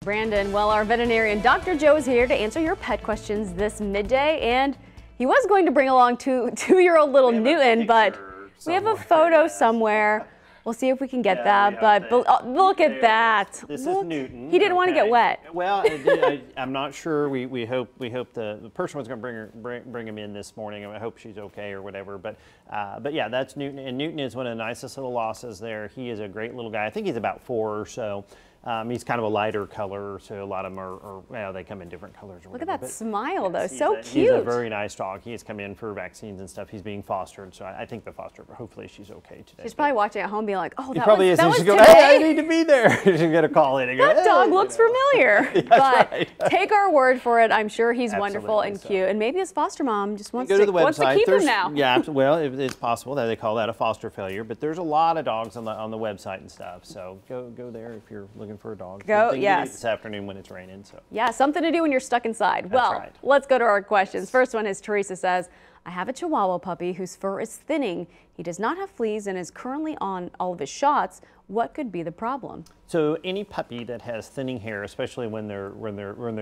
Brandon, well, our veterinarian Dr. Joe is here to answer your pet questions this midday, and he was going to bring along two-year-old little Newton, but we have a photo somewhere. We'll see if we can get that, but look at that. This is Newton. He didn't want to get wet. Well, I'm not sure. We hope the person was going to bring him in this morning. I hope she's okay or whatever. But yeah, that's Newton, and Newton is one of the nicest little losses there. He is a great little guy. I think he's about 4 or so. He's kind of a lighter color, so a lot of them are well, they come in different colors. Or Look at whatever. that smile, though. So cute. He's a very nice dog. He's come in for vaccines and stuff. He's being fostered, so I think the foster, hopefully she's okay today. She's probably watching at home being like, oh, that was she goes, today. hey, I need to be there. She's going to call in and go, That dog looks familiar. But right. Take our word for it. I'm sure he's Absolutely wonderful and cute. And maybe his foster mom just wants to keep him now. Yeah, well, it's possible that they call that a foster failure, but there's a lot of dogs on the website and stuff. So go there if you're looking for a dog. Yes. This afternoon when it's raining. So yeah, something to do when you're stuck inside. That's well, right. Let's go to our questions. First one is Teresa says, I have a Chihuahua puppy whose fur is thinning. He does not have fleas and is currently on all of his shots. What could be the problem? So any puppy that has thinning hair, especially when they're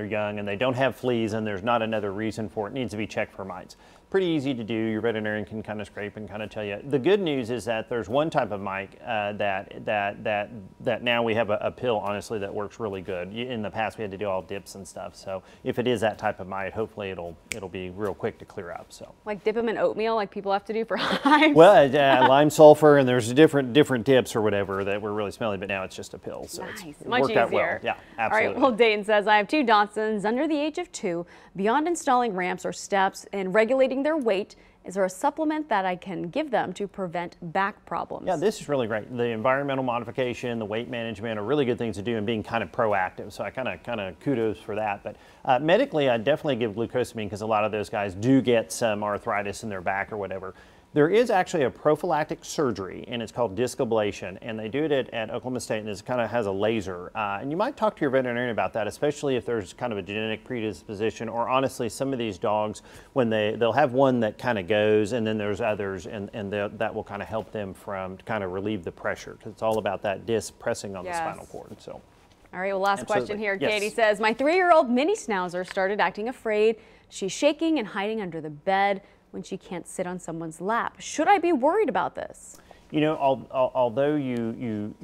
young and they don't have fleas and there's not another reason for it, needs to be checked for mites. Pretty easy to do. Your veterinarian can kind of scrape and kind of tell you. The good news is that there's one type of mite that now we have a pill, honestly, that works really good. In the past we had to do all dips and stuff. So if it is that type of mite, hopefully it'll be real quick to clear up. So like dip them in oatmeal, like people have to do for hives. Well, lime sulfur, and there's different dips or whatever that were really smelly, but now it's just a pill. So nice. It's Much worked easier. out well. Yeah, absolutely. All right, well, Dayton says, I have 2 Dachshunds under the age of 2. Beyond installing ramps or steps and regulating their weight, is there a supplement that I can give them to prevent back problems? Yeah, this is really great. The environmental modification, the weight management are really good things to do and being kind of proactive. So I kind of kudos for that. But medically, I definitely give glucosamine because a lot of those guys do get some arthritis in their back or whatever. There is actually a prophylactic surgery, and it's called disc ablation, and they do it at Oklahoma State, and it kind of has a laser. And you might talk to your veterinarian about that, especially if there's kind of a genetic predisposition, or honestly, some of these dogs, when they'll have one that kind of goes, and then there's others, and that will kind of help them from kind of relieve the pressure, because it's all about that disc pressing on the spinal cord. So. All right, well, last question here. Yes. Katie says, my 3-year-old mini schnauzer started acting afraid. She's shaking and hiding under the bed when she can't sit on someone's lap. Should I be worried about this? You know, although your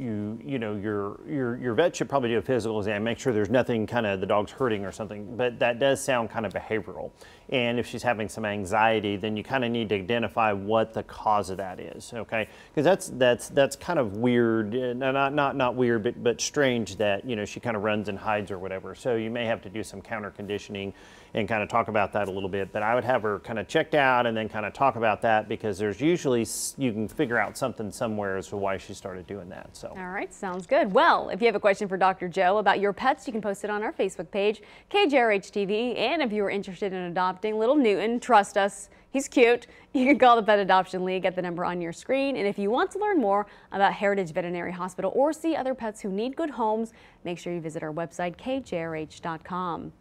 vet should probably do a physical exam, make sure there's nothing kind of the dog's hurting or something, but that does sound kind of behavioral. And if she's having some anxiety, then you kind of need to identify what the cause of that is, okay? Because that's kind of weird, not weird, but strange that, you know, she kind of runs and hides or whatever. So you may have to do some counter conditioning and kind of talk about that a little bit. But I would have her kind of checked out and then kind of talk about that, because there's usually, you can figure out something somewhere as to why she started doing that. So. All right, sounds good. Well, if you have a question for Dr. Joe about your pets, you can post it on our Facebook page, KJRH TV. And if you are interested in adopting little Newton, trust us, he's cute. You can call the Pet Adoption League at the number on your screen. And if you want to learn more about Heritage Veterinary Hospital or see other pets who need good homes, make sure you visit our website, kjrh.com.